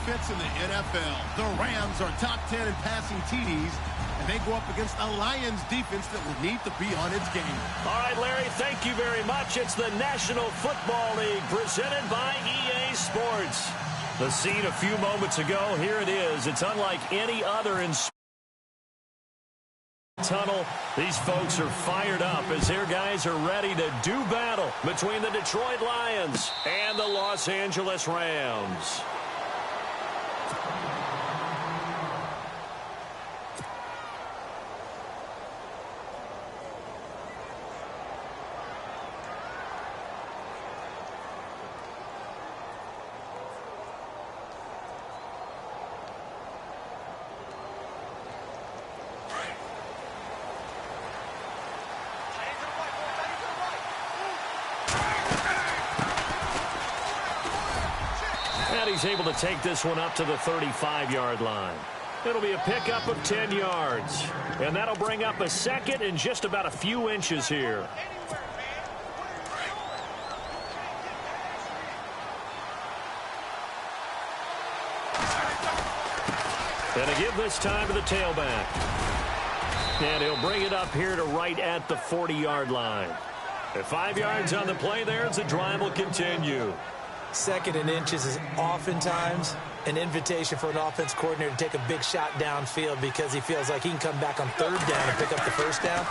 defense in the NFL. The Rams are top 10 in passing TDs, and they go up against the Lions defense that will need to be on its game. All right, Larry, thank you very much. It's the National Football League presented by EA Sports. The scene a few moments ago, here it is. It's unlike any other in tunnel. These folks are fired up as their guys are ready to do battle between the Detroit Lions and the Los Angeles Rams. He's able to take this one up to the 35-yard line. It'll be a pickup of 10 yards. And that'll bring up a second and just about a few inches here. And to give this time to the tailback. And he'll bring it up here to right at the 40-yard line. At 5 yards on the play there, as the drive will continue. Second and inches is oftentimes an invitation for an offense coordinator to take a big shot downfield because he feels like he can come back on third down and pick up the first down.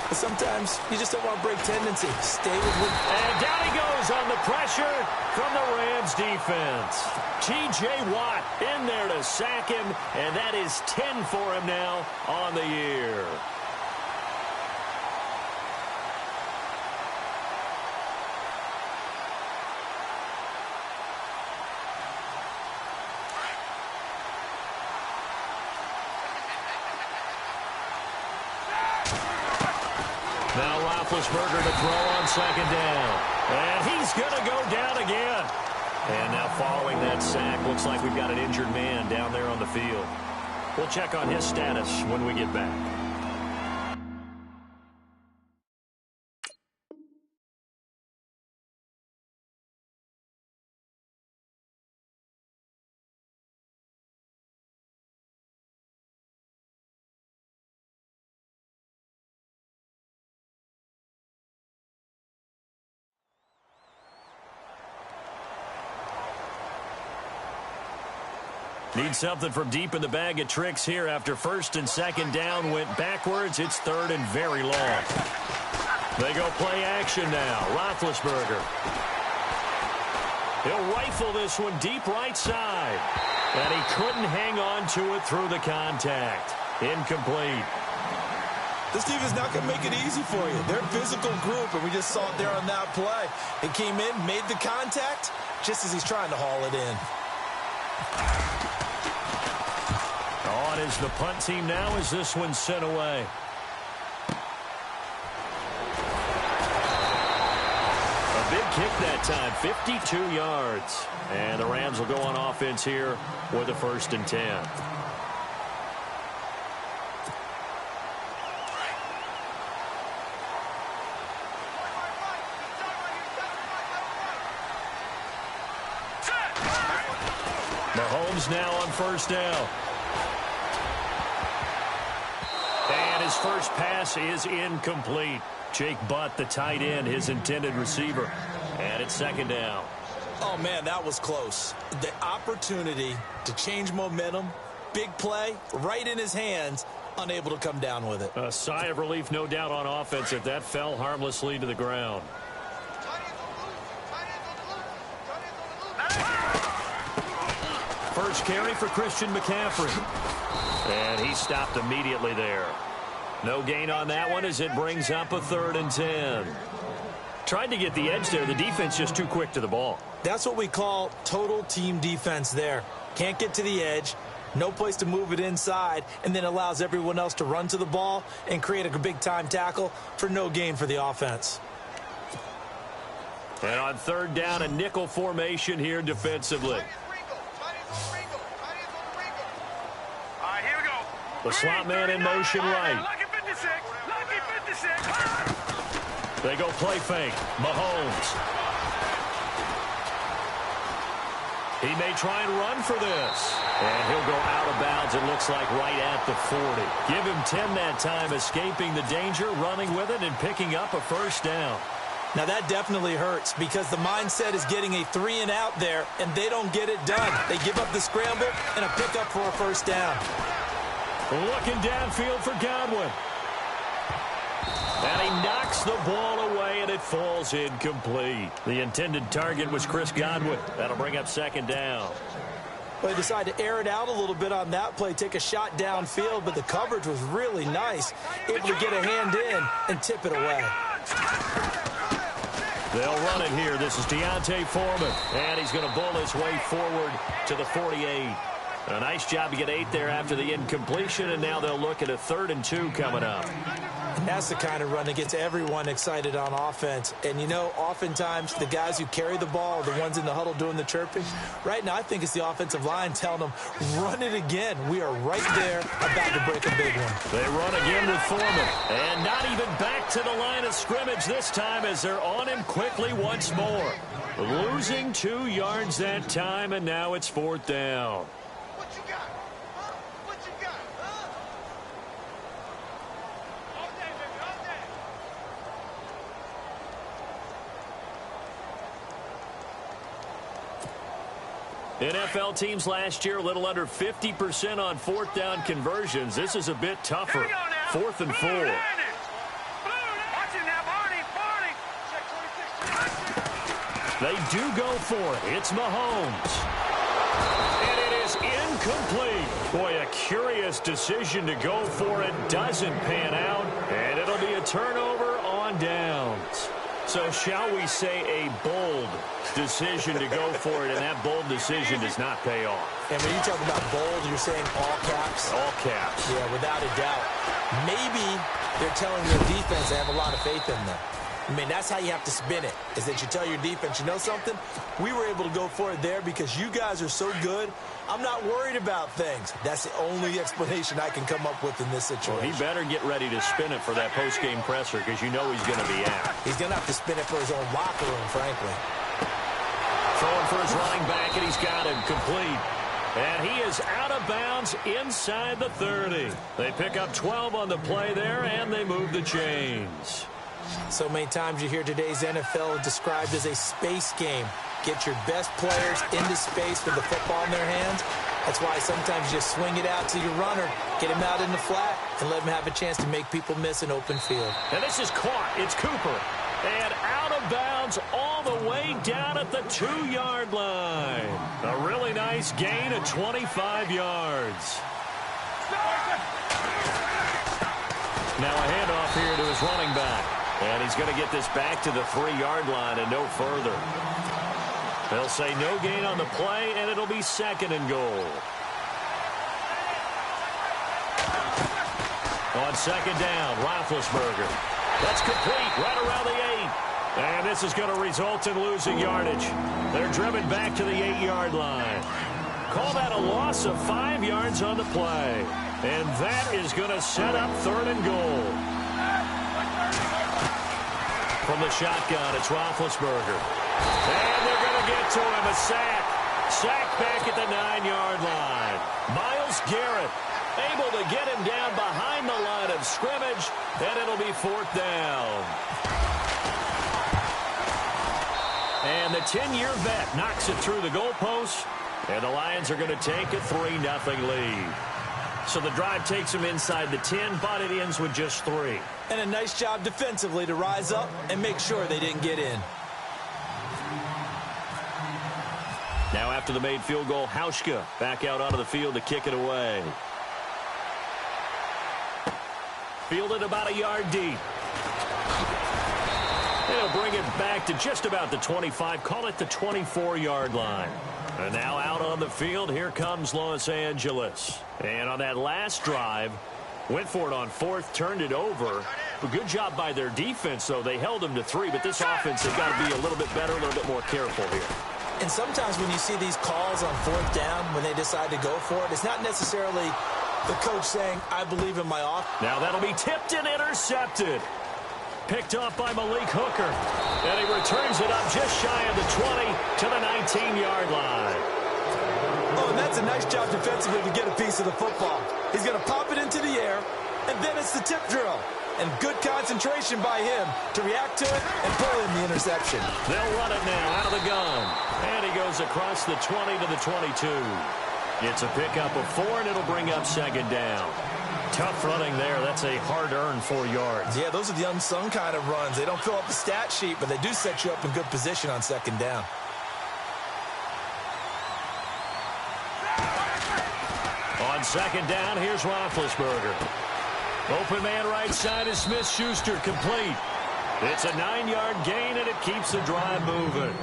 But sometimes you just don't want to break tendency. Stay with it. And down he goes on the pressure from the Rams defense. T.J. Watt in there to sack him, and that is 10 for him now on the year. Now Roethlisberger to throw on second down. And he's going to go down again. And now following that sack, looks like we've got an injured man down there on the field. We'll check on his status when we get back. Need something from deep in the bag of tricks here after first and second down went backwards. It's third and very long. They go play action now. Roethlisberger. He'll rifle this one deep right side. And he couldn't hang on to it through the contact. Incomplete. This team is not going to make it easy for you. They're a physical group, and we just saw it there on that play. It came in, made the contact, just as he's trying to haul it in. On is the punt team now as this one's sent away. A big kick that time, 52 yards. And the Rams will go on offense here with a 1st and 10. Mahomes now on first down. And his first pass is incomplete. Jake Butt, the tight end, his intended receiver. And it's second down. Oh, man, that was close. The opportunity to change momentum, big play, right in his hands, unable to come down with it. A sigh of relief, no doubt, on offense if that fell harmlessly to the ground. First carry for Christian McCaffrey. And he stopped immediately there. No gain on that one as it brings up a 3rd and 10. Tried to get the edge there. The defense just too quick to the ball. That's what we call total team defense there. Can't get to the edge, no place to move it inside, and then allows everyone else to run to the ball and create a big-time tackle for no gain for the offense. And on 3rd down, a nickel formation here defensively. The slot man in motion right. They go play fake. Mahomes. He may try and run for this. And he'll go out of bounds, it looks like, right at the 40. Give him 10 that time, escaping the danger, running with it, and picking up a first down. Now, that definitely hurts because the mindset is getting a 3-and-out there, and they don't get it done. They give up the scramble and a pickup for a first down. Looking downfield for Godwin. And he knocks the ball away, and it falls incomplete. The intended target was Chris Godwin. That'll bring up second down. Well, they decided to air it out a little bit on that play, take a shot downfield, but the coverage was really nice. Able to get a hand in and tip it away. They'll run it here. This is Deontay Foreman, and he's going to bull his way forward to the 48. A nice job to get 8 there after the incompletion, and now they'll look at a 3rd and 2 coming up. And that's the kind of run that gets everyone excited on offense. And, you know, oftentimes the guys who carry the ball are the ones in the huddle doing the chirping. Right now, I think it's the offensive line telling them, run it again. We are right there about to break a big one. They run again with Foreman. And not even back to the line of scrimmage this time as they're on him quickly once more. Losing 2 yards that time, and now it's 4th down. NFL teams last year a little under 50% on 4th down conversions. This is a bit tougher. 4th and 4. They do go for it. It's Mahomes. And it is incomplete. Boy, a curious decision to go for it. Doesn't pan out. And it'll be a turnover on downs. So shall we say a bold decision to go for it, and that bold decision does not pay off. And when you talk about bold, you're saying all caps? All caps. Yeah, without a doubt. Maybe they're telling their defense they have a lot of faith in them. I mean, that's how you have to spin it, is that you tell your defense, you know something? We were able to go for it there because you guys are so good. I'm not worried about things. That's the only explanation I can come up with in this situation. Well, he better get ready to spin it for that post-game presser because you know he's going to be out. He's going to have to spin it for his own locker room, frankly. Throwing for his running back, and he's got him complete. And he is out of bounds inside the 30. They pick up 12 on the play there, and they move the chains. So many times you hear today's NFL described as a space game. Get your best players into space with the football in their hands. That's why sometimes you just swing it out to your runner, get him out in the flat, and let him have a chance to make people miss an open field. And this is caught. It's Cooper. And out of bounds all the way down at the 2-yard line. A really nice gain of 25 yards. Now a handoff here to his running back. And he's going to get this back to the 3-yard line and no further. They'll say no gain on the play, and it'll be 2nd and goal. On 2nd down, Roethlisberger. That's complete right around the 8. And this is going to result in losing yardage. They're driven back to the 8-yard line. Call that a loss of 5 yards on the play. And that is going to set up 3rd and goal. From the shotgun, it's Roethlisberger. And they're going to get to him, a sack. Sack back at the 9-yard line. Myles Garrett able to get him down behind the line of scrimmage, and it'll be 4th down. And the 10-year vet knocks it through the goalpost, and the Lions are going to take a 3-0 lead. So the drive takes them inside the 10, but it ends with just 3. And a nice job defensively to rise up and make sure they didn't get in. Now after the made field goal, Hauschka back out onto the field to kick it away. Fielded about a yard deep. They'll bring it back to just about the 25, call it the 24-yard line. And now out on the field, here comes Los Angeles. And on that last drive, went for it on 4th, turned it over. A good job by their defense, though. They held them to 3, but this offense has got to be a little bit better, a little bit more careful here. And sometimes when you see these calls on 4th down, when they decide to go for it, it's not necessarily the coach saying, I believe in my offense. Now that'll be tipped and intercepted. Picked off by Malik Hooker. And he returns it up just shy of the 20 to the 19-yard line. that's a nice job defensively to get a piece of the football. He's going to pop it into the air, and then it's the tip drill. And good concentration by him to react to it and pull in the interception. They'll run it now out of the gun. And he goes across the 20 to the 22. It's a pickup of 4, and it'll bring up second down. Tough running there. That's a hard-earned 4 yards. Yeah, those are the unsung kind of runs. They don't fill up the stat sheet, but they do set you up in good position on second down. On second down, here's Roethlisberger. Open man right side is Smith-Schuster, complete. It's a 9-yard gain, and it keeps the drive moving.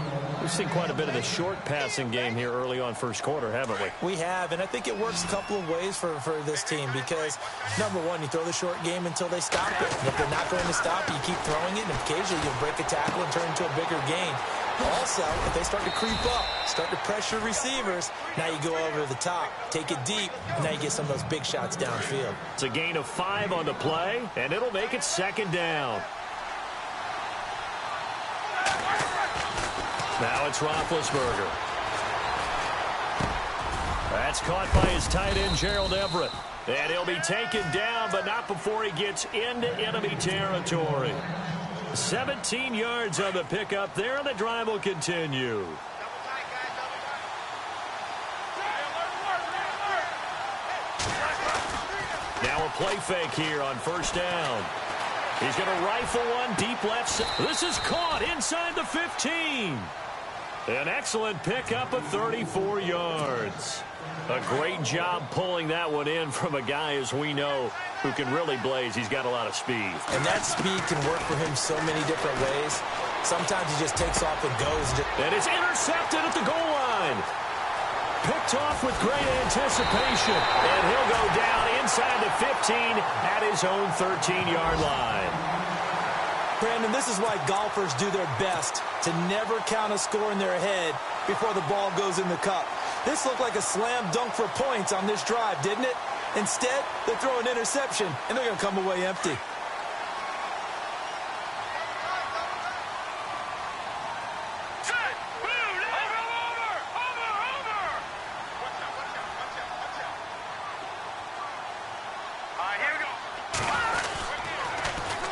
We've seen quite a bit of the short passing game here early on first quarter, haven't we? We have, and I think it works a couple of ways for this team because, number one, you throw the short game until they stop it. And if they're not going to stop it, you keep throwing it, and occasionally you'll break a tackle and turn into a bigger gain. Also, if they start to creep up, start to pressure receivers, now you go over the top, take it deep, and now you get some of those big shots downfield. It's a gain of 5 on the play, and it'll make it second down. Now it's Roethlisberger. That's caught by his tight end, Gerald Everett. And he'll be taken down, but not before he gets into enemy territory. 17 yards on the pickup there, and the drive will continue. Now a play fake here on first down. He's going to rifle one deep left. This is caught inside the 15. An excellent pickup of 34 yards. A great job pulling that one in from a guy, as we know, who can really blaze. He's got a lot of speed. And that speed can work for him so many different ways. Sometimes he just takes off and goes. And it's intercepted at the goal line. Picked off with great anticipation. And he'll go down inside the 15 at his own 13-yard line. Brandon, this is why golfers do their best to never count a score in their head before the ball goes in the cup. This looked like a slam dunk for points on this drive, didn't it? Instead, they throw an interception, and they're going to come away empty.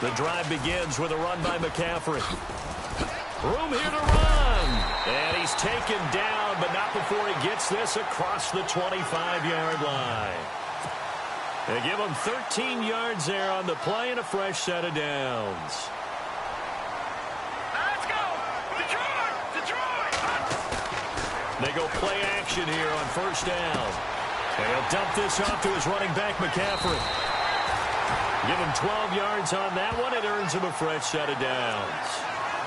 The drive begins with a run by McCaffrey. Room here to run. And he's taken down, but not before he gets this across the 25-yard line. They give him 13 yards there on the play and a fresh set of downs. Let's go! Detroit! Detroit! They go play action here on first down. And he'll dump this off to his running back, McCaffrey. Give him 12 yards on that one. It earns him a fresh set of downs.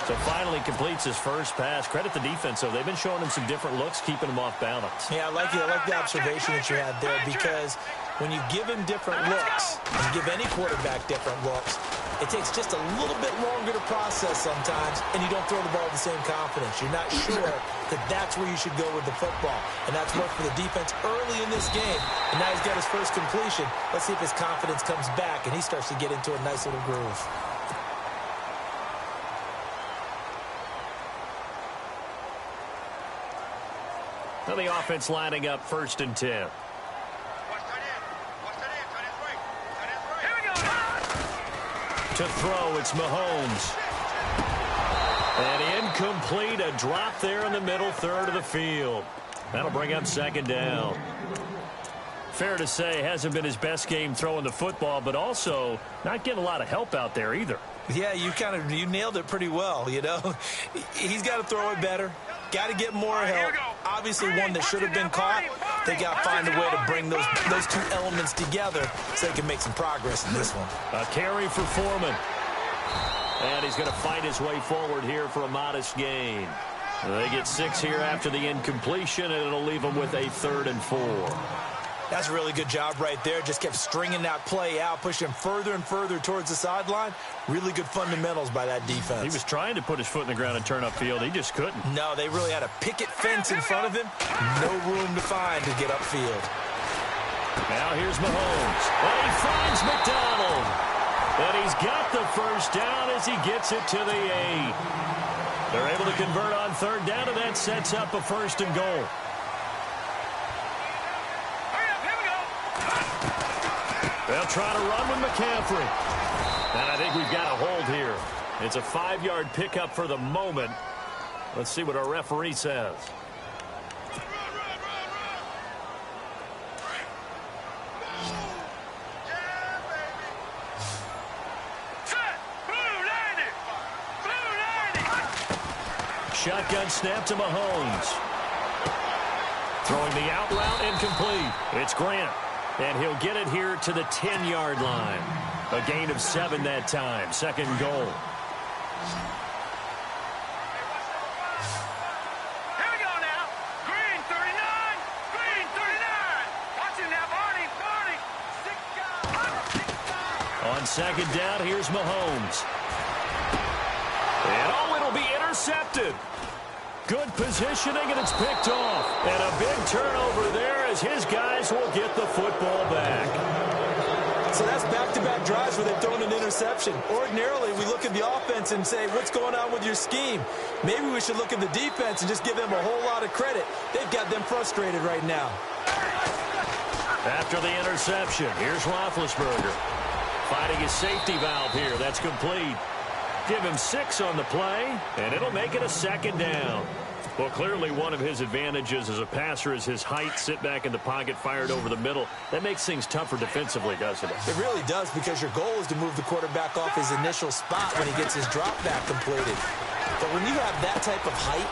So finally completes his first pass. Credit the defense, though. They've been showing him some different looks, keeping him off balance. Yeah, I like the observation that you had there, because when you give him different looks, and give any quarterback different looks, it takes just a little bit longer to process sometimes, and you don't throw the ball with the same confidence. You're not sure that that's where you should go with the football. And that's worked for the defense early in this game. And now he's got his first completion. Let's see if his confidence comes back and he starts to get into a nice little groove. Now the offense lining up 1st and 10. To throw, it's Mahomes. And incomplete, a drop there in the middle third of the field. That'll bring up second down. Fair to say, hasn't been his best game throwing the football, but also not getting a lot of help out there either. Yeah, you nailed it pretty well, you know. He's got to throw it better. Got to get more help. Obviously, one that should have been caught. They got to find a way to bring those two elements together so they can make some progress in this one. A carry for Foreman. And he's going to fight his way forward here for a modest gain. They get 6 here after the incompletion, and it'll leave them with a 3rd and 4. That's a really good job right there. Just kept stringing that play out, pushing him further and further towards the sideline. Really good fundamentals by that defense. He was trying to put his foot in the ground and turn upfield. He just couldn't. No, they really had a picket fence in front of him. No room to find to get upfield. Now here's Mahomes. And he finds McDonald. And he's got the first down as he gets it to the 8. They're able to convert on 3rd down, and that sets up a 1st and goal. They'll try to run with McCaffrey. And I think we've got a hold here. It's a 5-yard pickup for the moment. Let's see what our referee says. Shotgun snap to Mahomes. Throwing the out route incomplete. It's Grant. And he'll get it here to the 10-yard line. A gain of 7 that time. Second goal. Here we go now. Green 39. Green 39. Watch him now, Barney. Barney. 6 guys. On second down, here's Mahomes. And it'll be intercepted. Good positioning, and it's picked off. And a big turnover there as his guys will get the football back. So that's back-to-back drives where they've thrown an interception. Ordinarily, we look at the offense and say, what's going on with your scheme? Maybe we should look at the defense and just give them a whole lot of credit. They've got them frustrated right now. After the interception, here's Roethlisberger. Finding his safety valve here. That's complete. Give him 6 on the play, and it'll make it a second down. Well, clearly one of his advantages as a passer is his height. Sit back in the pocket, fired over the middle. That makes things tougher defensively, doesn't it? It really does, because your goal is to move the quarterback off his initial spot when he gets his drop back completed. But when you have that type of height,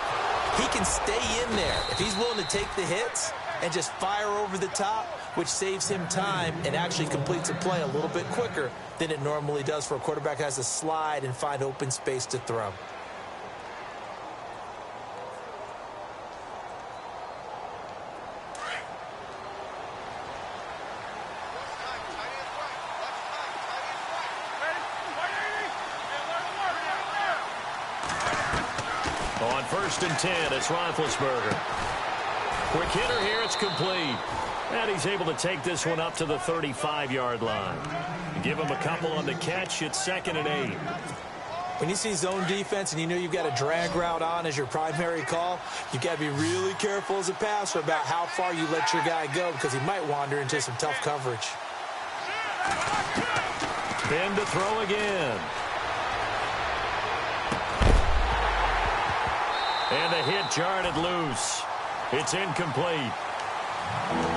he can stay in there. If he's willing to take the hits and just fire over the top, which saves him time and actually completes a play a little bit quicker than it normally does for a quarterback who has to slide and find open space to throw. On 1st and 10, it's Roethlisberger. Quick hitter here, it's complete. And he's able to take this one up to the 35-yard line. Give him a couple on the catch. It's 2nd and 8. When you see zone defense and you know you've got a drag route on as your primary call, you've got to be really careful as a passer about how far you let your guy go, because he might wander into some tough coverage. Spin to throw again. And the hit jarred it loose. It's incomplete.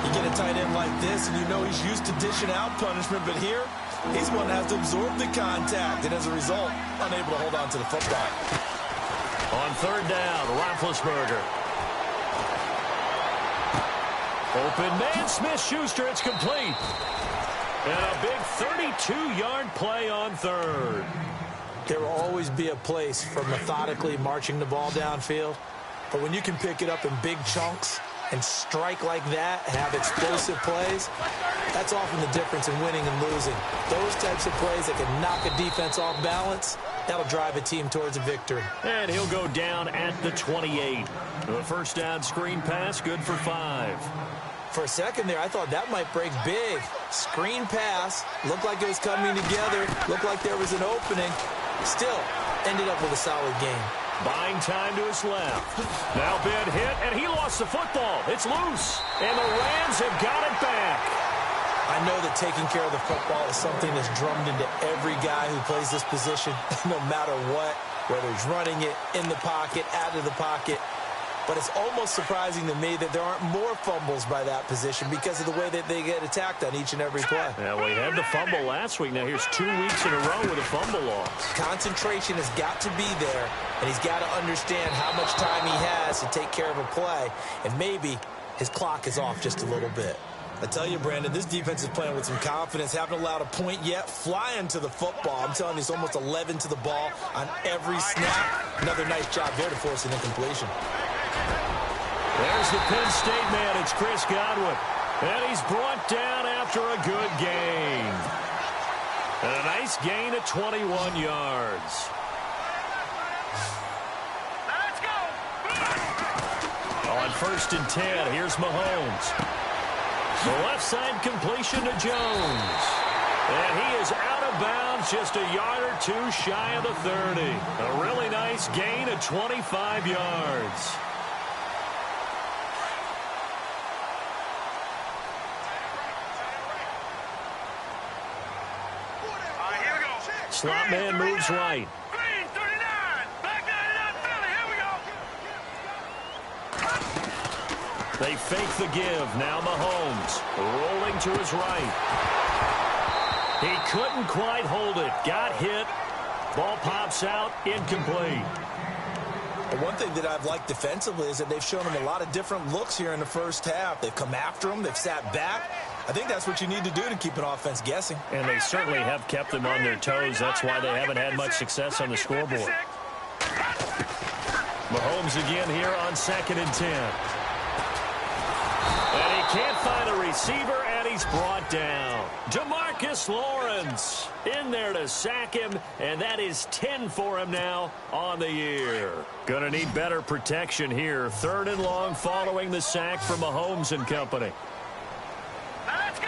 You get a tight end like this, and you know he's used to dishing out punishment, but here, he's one that has to absorb the contact, and as a result, unable to hold on to the football. On 3rd down, Roethlisberger. Open man, Smith-Schuster, it's complete. And a big 32-yard play on 3rd. There will always be a place for methodically marching the ball downfield, but when you can pick it up in big chunks and strike like that and have explosive plays, that's often the difference in winning and losing. Those types of plays that can knock a defense off balance, that'll drive a team towards a victory. And he'll go down at the 28. The first down screen pass, good for 5. For a second there, I thought that might break big. Screen pass, looked like it was coming together, looked like there was an opening. Still, ended up with a solid game. Buying time to his left. Now big hit, and he lost the football. It's loose, and the Rams have got it back. I know that taking care of the football is something that's drummed into every guy who plays this position, no matter what, whether he's running it, in the pocket, out of the pocket. But it's almost surprising to me that there aren't more fumbles by that position because of the way that they get attacked on each and every play. Yeah, well, he had the fumble last week. Now here's 2 weeks in a row with a fumble loss. Concentration has got to be there, and he's got to understand how much time he has to take care of a play, and maybe his clock is off just a little bit. I tell you, Brandon, this defense is playing with some confidence. Haven't allowed a point yet. Flying to the football. I'm telling you, it's almost 11 to the ball on every snap. Another nice job there to force an incompletion. There's the Penn State man. It's Chris Godwin. And he's brought down after a good gain. And a nice gain of 21 yards. Let's go. On 1st and 10, here's Mahomes. The left side completion to Jones. And he is out of bounds just a yard or 2 shy of the 30. A really nice gain of 25 yards. Slot man moves right. Green 39. Back 99 Philly. Here we go. They fake the give. Now Mahomes rolling to his right. He couldn't quite hold it. Got hit. Ball pops out. Incomplete. And one thing that I've liked defensively is that they've shown him a lot of different looks here in the first half. They've come after him. They've sat back. I think that's what you need to do to keep an offense guessing. And they certainly have kept them on their toes. That's why they haven't had much success on the scoreboard. Mahomes again here on 2nd and 10. And he can't find a receiver, and he's brought down. DeMarcus Lawrence in there to sack him, and that is 10 for him now on the year. Going to need better protection here. 3rd and long following the sack from Mahomes and company. Let's go.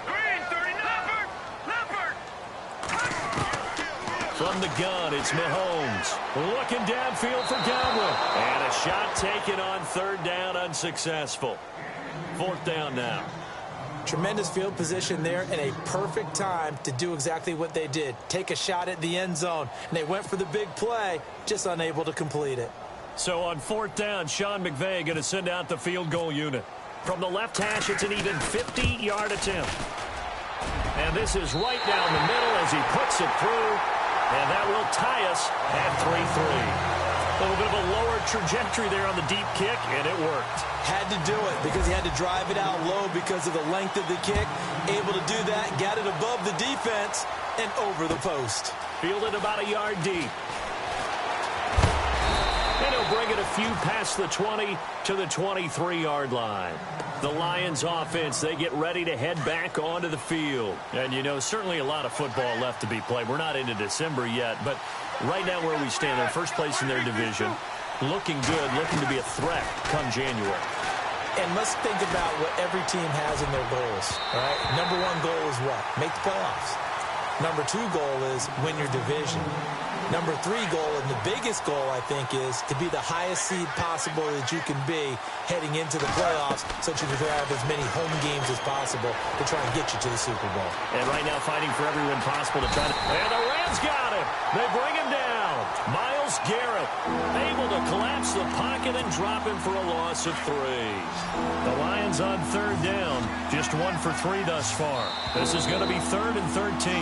Green 39. Leopard. From the gun, it's Mahomes. Looking downfield for Godwin. And a shot taken on 3rd down, unsuccessful. 4th down now. Tremendous field position there and a perfect time to do exactly what they did. Take a shot at the end zone. And they went for the big play, just unable to complete it. So on 4th down, Sean McVay going to send out the field goal unit. From the left hash, it's an even 50-yard attempt. And this is right down the middle as he puts it through. And that will tie us at 3-3. A little bit of a lower trajectory there on the deep kick, and it worked. Had to do it because he had to drive it out low because of the length of the kick. Able to do that, got it above the defense and over the post. Fielded about a yard deep. And he'll bring it a few past the 20 to the 23-yard line. The Lions offense, they get ready to head back onto the field. And, you know, certainly a lot of football left to be played. We're not into December yet, but right now where we stand, they're first place in their division. Looking good, looking to be a threat come January. And let's think about what every team has in their goals. All right? Number 1 goal is what? Make the playoffs. Number 2 goal is win your division. Number 3 goal, and the biggest goal, I think, is to be the highest seed possible that you can be heading into the playoffs so that you can have as many home games as possible to try and get you to the Super Bowl. And right now fighting for every win possible to try to... And the Rams got him. They bring him down. Myles Garrett able to collapse the pocket and drop him for a loss of 3. The Lions on 3rd down. Just 1 for 3 thus far. This is going to be 3rd and 13.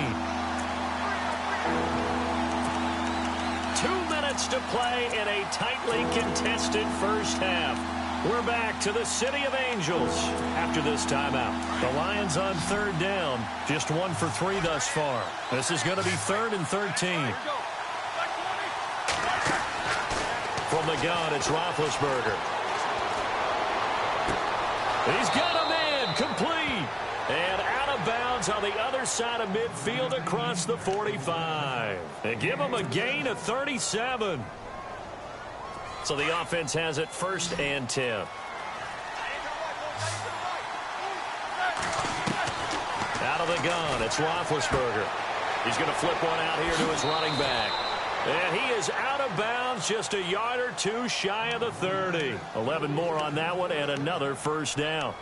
2 minutes to play in a tightly contested first half. We're back to the City of Angels after this timeout. The Lions on 3rd down. Just 1 for 3 thus far. This is going to be 3rd and 13. From the gun, it's Roethlisberger. He's got a man complete. And out of bounds on the other side of midfield across the 45. They give him a gain of 37. So the offense has it 1st and 10. Out of the gun, it's Roethlisberger. He's going to flip one out here to his running back. And he is out of bounds just a yard or 2 shy of the 30. 11 more on that one and another 1st down.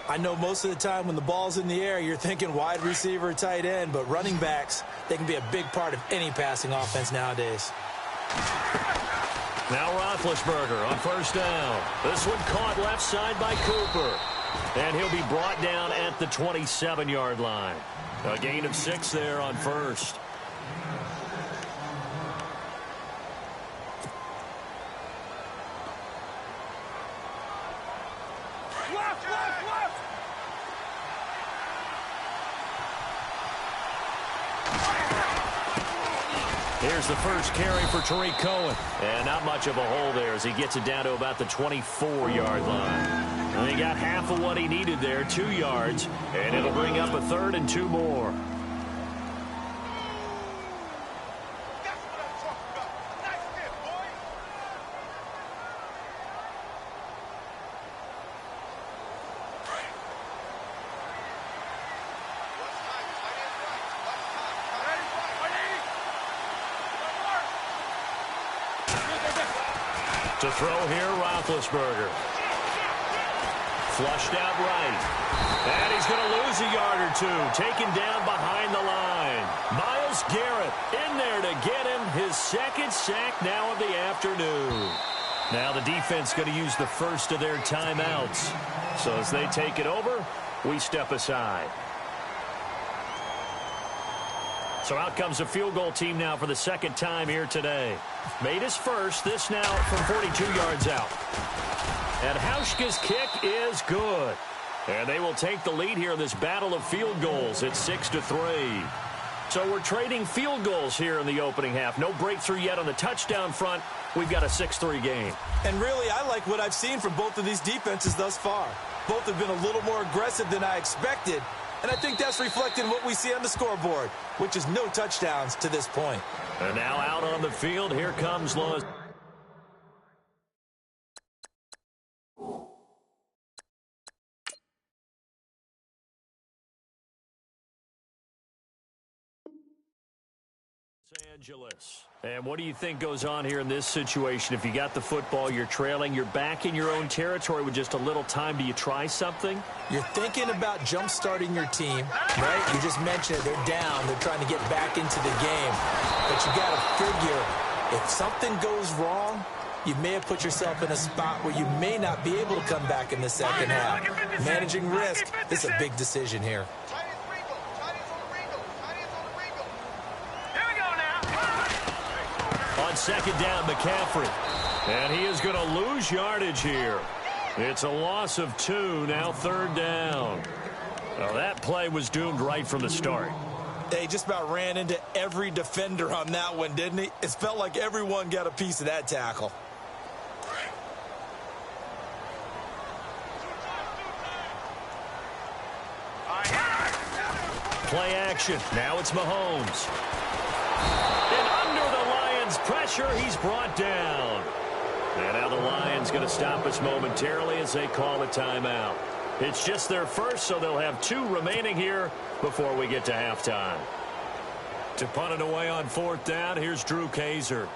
I know most of the time when the ball's in the air, you're thinking wide receiver, tight end, but running backs, they can be a big part of any passing offense nowadays. Now Roethlisberger on 1st down. This one caught left side by Cooper. And he'll be brought down at the 27-yard line. A gain of 6 there on 1st. Here's the first carry for Tariq Cohen. And not much of a hole there as he gets it down to about the 24-yard line. And he got half of what he needed there, 2 yards. And it'll bring up a 3rd and 2 more. To throw here, Roethlisberger. Flushed out right. And he's going to lose lose a yard or two. Taken down behind the line. Myles Garrett in there to get him. His second sack now of the afternoon. Now the defense going to use the first of their timeouts. So as they take it over, we step aside. So out comes a field goal team now for the second time here today. Made his first, this now from 42 yards out. And Hauschka's kick is good. And they will take the lead here in this battle of field goals. It's 6-3. So we're trading field goals here in the opening half. No breakthrough yet on the touchdown front. We've got a 6-3 game. And really, I like what I've seen from both of these defenses thus far. Both have been a little more aggressive than I expected. And I think that's reflected in what we see on the scoreboard, which is no touchdowns to this point. And now out on the field, here comes Los Angeles. And what do you think goes on here in this situation? If you got the football, you're trailing, you're back in your own territory with just a little time. Do you try something? You're thinking about jump-starting your team, right? You just mentioned it. They're down. They're trying to get back into the game. But you got to figure, if something goes wrong, you may have put yourself in a spot where you may not be able to come back in the second half. Managing risk is a big decision here. On second down, McCaffrey. And he is going to lose yardage here. It's a loss of 2, now third down. Well, that play was doomed right from the start. They just about ran into every defender on that one, didn't he? It felt like everyone got a piece of that tackle. Play action. Now it's Mahomes. Pressure, he's brought down. And now the Lions going to stop us momentarily as they call a timeout. It's just their first, so they'll have 2 remaining here before we get to halftime. To punt it away on fourth down, here's Drew Kaiser.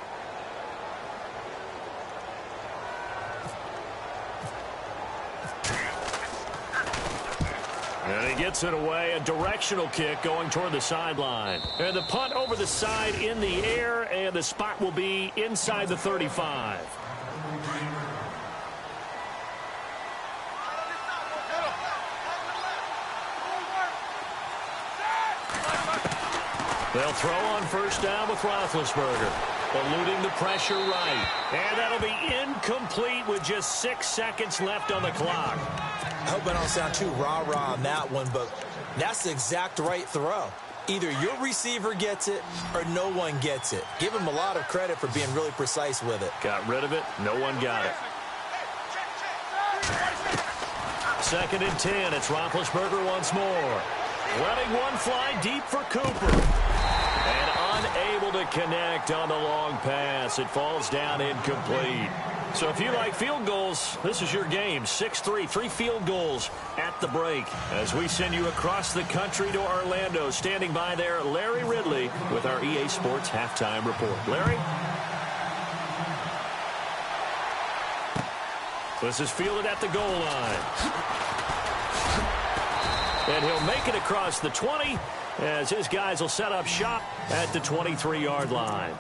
And he gets it away, a directional kick going toward the sideline. And the punt over the side in the air, and the spot will be inside the 35. They'll throw on first down with Roethlisberger, eluding the pressure right. And that'll be incomplete with just 6 seconds left on the clock. I hope I don't sound too rah-rah on that one, but that's the exact right throw. Either your receiver gets it or no one gets it. Give him a lot of credit for being really precise with it. Got rid of it. No one got it. Second and 10. It's Roethlisberger once more. Letting one fly deep for Cooper. And unable to connect on the long pass. It falls down incomplete. So if you like field goals, this is your game. 6-3, 3 field goals at the break. As we send you across the country to Orlando, standing by there, Larry Ridley with our EA Sports Halftime Report. Larry? This is fielded at the goal line. And he'll make it across the 20 as his guys will set up shop at the 23-yard line.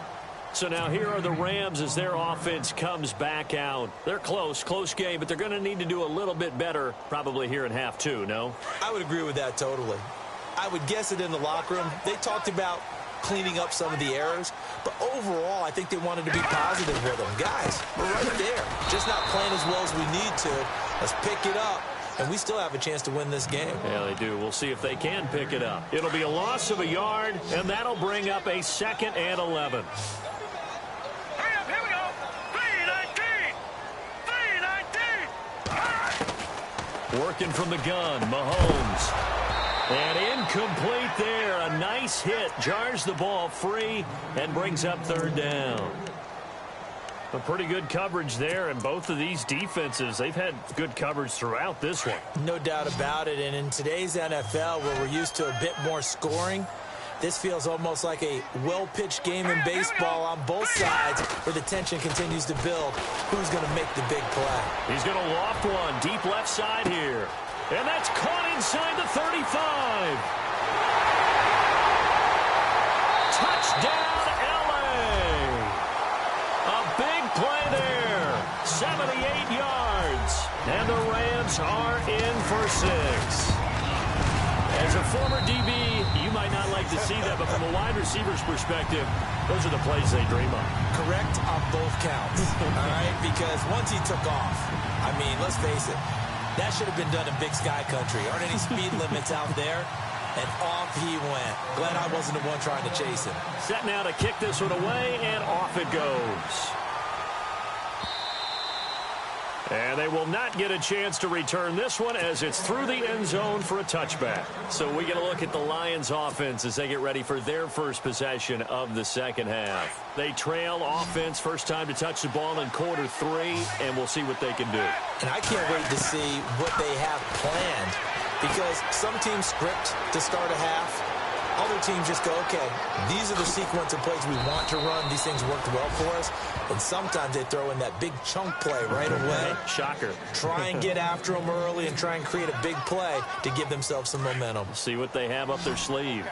So now here are the Rams as their offense comes back out. They're close game, but they're going to need to do a little bit better probably here in half 2, no? I would agree with that totally. I would guess it in the locker room. They talked about cleaning up some of the errors, but overall I think they wanted to be positive with them. Guys, we're right there. Just not playing as well as we need to. Let's pick it up. And we still have a chance to win this game. Yeah, they do. We'll see if they can pick it up. It'll be a loss of a yard, and that'll bring up a 2nd and 11. Working from the gun, Mahomes. And incomplete there. A nice hit. Jars the ball free and brings up third down. A pretty good coverage there, and both of these defenses, they've had good coverage throughout this one. No doubt about it, and in today's NFL, where we're used to a bit more scoring, this feels almost like a well-pitched game in baseball on both sides where the tension continues to build. Who's going to make the big play? He's going to loft one deep left side here. And that's caught inside the 35. drive. Touchdown, L.A. A big play there. 78 yards. And the Rams are in for 6. As a former DB, you might not like to see that, but from a wide receiver's perspective, those are the plays they dream of. Correct on both counts, all right? Because once he took off, I mean, let's face it, that should have been done in Big Sky Country. Aren't any speed limits out there? And off he went. Glad I wasn't the one trying to chase him. Set now to kick this one away, and off it goes. And they will not get a chance to return this one as it's through the end zone for a touchback. So we get a look at the Lions offense as they get ready for their first possession of the second half. They trail offense, first time to touch the ball in quarter 3, and we'll see what they can do. And I can't wait to see what they have planned, because some teams script to start a half. Other teams just go, okay, these are the sequence of plays we want to run. These things worked well for us. And sometimes they throw in that big chunk play right away. Shocker. Try and get after them early and try and create a big play to give themselves some momentum. See what they have up their sleeve.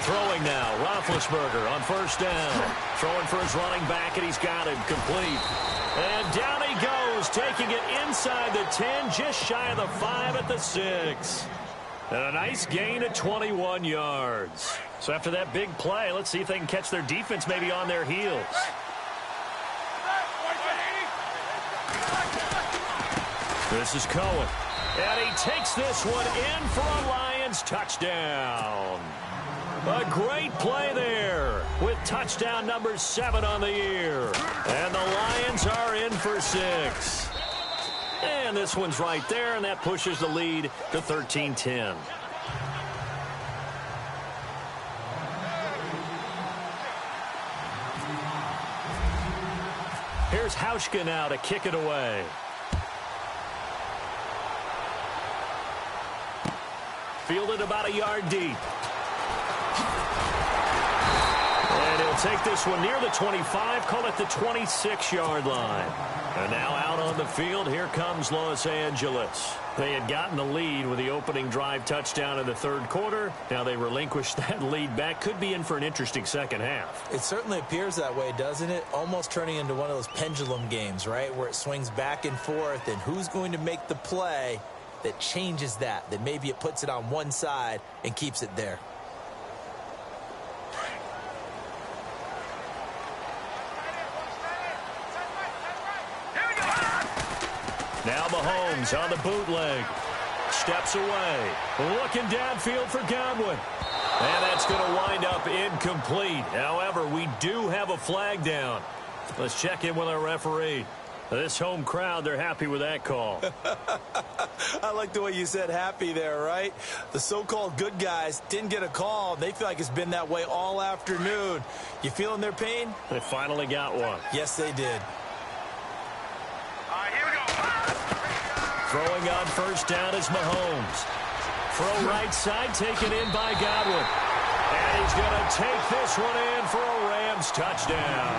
Throwing now, Roethlisberger on first down. Throwing for his running back, and he's got it complete. And down he goes, taking it inside the 10, just shy of the 5 at the 6. And a nice gain of 21 yards. So after that big play, let's see if they can catch their defense maybe on their heels. This is Cohen. And he takes this one in for a Lions touchdown. A great play there with touchdown number 7 on the year. And the Lions are in for 6. And this one's right there, and that pushes the lead to 13-10. Here's Hauschka now to kick it away. Fielded about a yard deep. And he'll take this one near the 25, call it the 26-yard line. And now out on the field, here comes Los Angeles. They had gotten the lead with the opening drive touchdown in the third quarter. Now they relinquished that lead back. Could be in for an interesting second half. It certainly appears that way, doesn't it? Almost turning into one of those pendulum games, right, where it swings back and forth, and who's going to make the play that changes that maybe it puts it on one side and keeps it there. Now Mahomes on the bootleg. Steps away. Looking downfield for Godwin. And that's going to wind up incomplete. However, we do have a flag down. Let's check in with our referee. This home crowd, they're happy with that call. I like the way you said happy there, right? The so-called good guys didn't get a call. They feel like it's been that way all afternoon. You feeling their pain? They finally got one. Yes, they did. Here we go. Throwing on first down is Mahomes. Throw right side, taken in by Godwin. And he's going to take this one in for a Rams touchdown.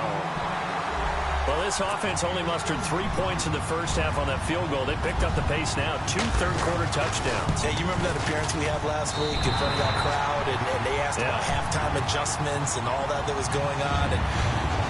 Well, this offense only mustered 3 points in the first half on that field goal. They picked up the pace now. 2 third-quarter touchdowns. Hey, you remember that appearance we had last week in front of that crowd, and they asked about halftime adjustments and all that was going on. And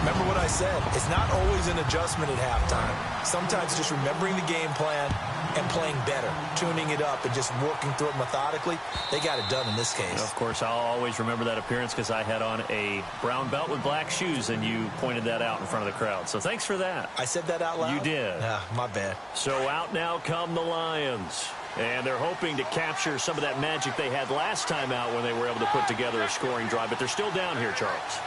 remember what I said. It's not always an adjustment at halftime. Sometimes just remembering the game plan and playing better, tuning it up and just working through it methodically. They got it done in this case. Of course, I'll always remember that appearance because I had on a brown belt with black shoes, and you pointed that out in front of the crowd. So thanks for that. I said that out loud? You did. My bad. So out now come the Lions. And they're hoping to capture some of that magic they had last time out when they were able to put together a scoring drive. But they're still down here, Charles.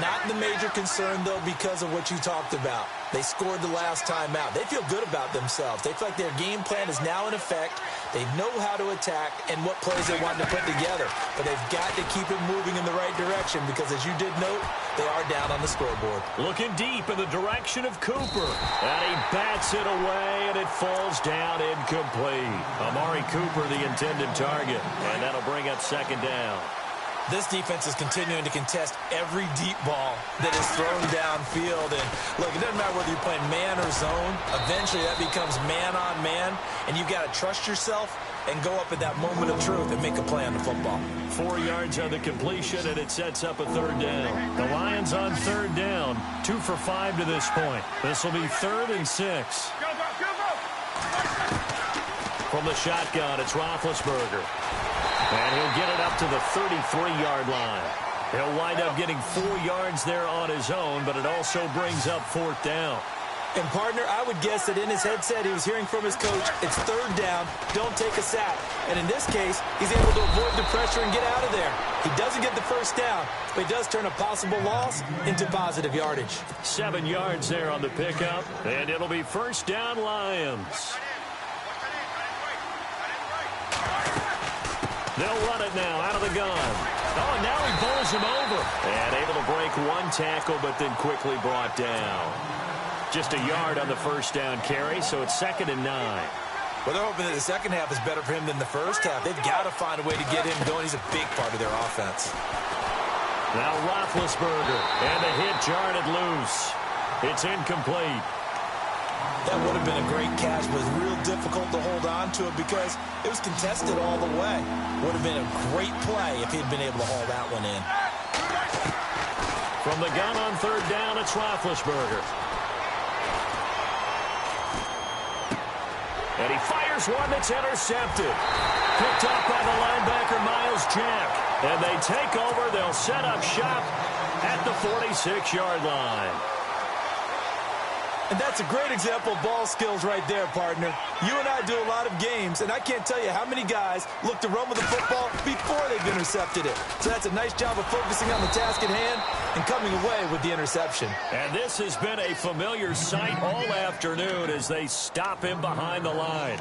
Not the major concern, though, because of what you talked about. They scored the last time out. They feel good about themselves. They feel like their game plan is now in effect. They know how to attack and what plays they want to put together. But they've got to keep it moving in the right direction because, as you did note, they are down on the scoreboard. Looking deep in the direction of Cooper. And he bats it away, and it falls down incomplete. Amari Cooper, the intended target. And that'll bring up second down. This defense is continuing to contest every deep ball that is thrown downfield. And look, it doesn't matter whether you're playing man or zone. Eventually, that becomes man on man, and you've got to trust yourself and go up at that moment of truth and make a play on the football. 4 yards on the completion, and it sets up a third down. The Lions on third down, 2 for 5 to this point. This will be 3rd and 6. Go, go, go, go. From the shotgun, it's Roethlisberger. And he'll get it up to the 33-yard line. He'll wind up getting 4 yards there on his own, but it also brings up 4th down. And, partner, I would guess that in his headset he was hearing from his coach, it's 3rd down, don't take a sack. And in this case, he's able to avoid the pressure and get out of there. He doesn't get the first down, but he does turn a possible loss into positive yardage. 7 yards there on the pickup, and it'll be 1st down Lions. They'll run it now out of the gun. Oh, and now he bowls him over. And able to break 1 tackle, but then quickly brought down. Just a yard on the 1st down carry, so it's 2nd and 9. Well, they're hoping that the second half is better for him than the first half. They've got to find a way to get him going. He's a big part of their offense. Now Roethlisberger, and the hit jarred it loose. It's incomplete. That would have been a great catch, but it was real difficult to hold on to it because it was contested all the way. Would have been a great play if he had been able to haul that one in. From the gun on 3rd down, it's Roethlisberger. And he fires one that's intercepted. Picked up by the linebacker, Miles Jack. And they take over. They'll set up shop at the 46-yard line. And that's a great example of ball skills right there, partner. You and I do a lot of games, and I can't tell you how many guys look to run with the football before they've intercepted it. So that's a nice job of focusing on the task at hand and coming away with the interception. And this has been a familiar sight all afternoon as they stop him behind the line.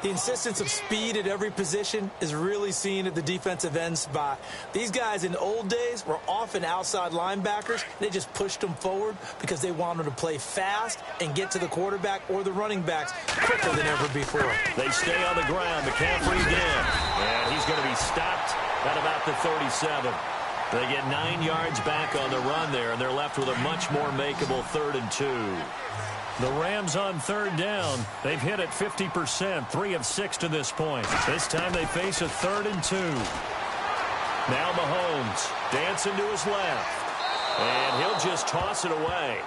The insistence of speed at every position is really seen at the defensive end spot. These guys in old days were often outside linebackers. They just pushed them forward because they wanted to play fast and get to the quarterback or the running backs quicker than ever before. They stay on the ground. McCaffrey again. And he's going to be stopped at about the 37. They get 9 yards back on the run there, and they're left with a much more makeable 3rd and 2. The Rams on 3rd down. They've hit it 50%, 3 of 6 to this point. This time they face a 3rd and 2. Now Mahomes dancing to his left. And he'll just toss it away.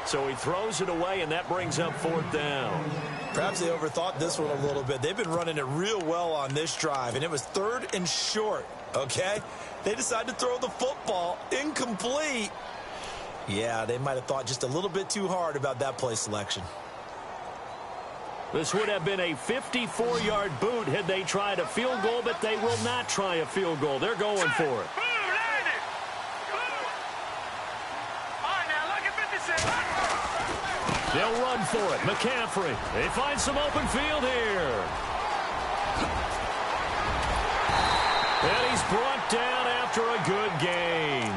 So he throws it away, and that brings up 4th down. Perhaps they overthought this one a little bit. They've been running it real well on this drive, and it was 3rd and short, okay? They decided to throw the football incomplete. Yeah, they might have thought just a little bit too hard about that play selection. This would have been a 54-yard boot had they tried a field goal, but they will not try a field goal. They're going for it. They'll run for it. McCaffrey. They find some open field here. And he's brought down after a good gain.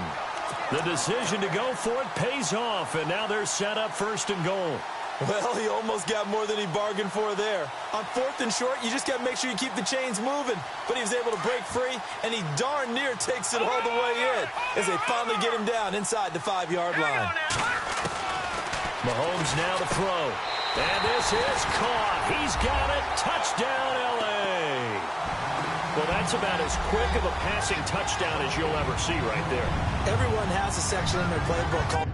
The decision to go for it pays off, and now they're set up 1st and goal. Well, he almost got more than he bargained for there. On 4th and short, you just got to make sure you keep the chains moving. But he was able to break free, and he darn near takes it all the way in as they finally get him down inside the 5-yard line. Mahomes now to throw. And this is caught. He's got it. Touchdown, L.A. Well, that's about as quick of a passing touchdown as you'll ever see right there. Everyone has a section in their playbook called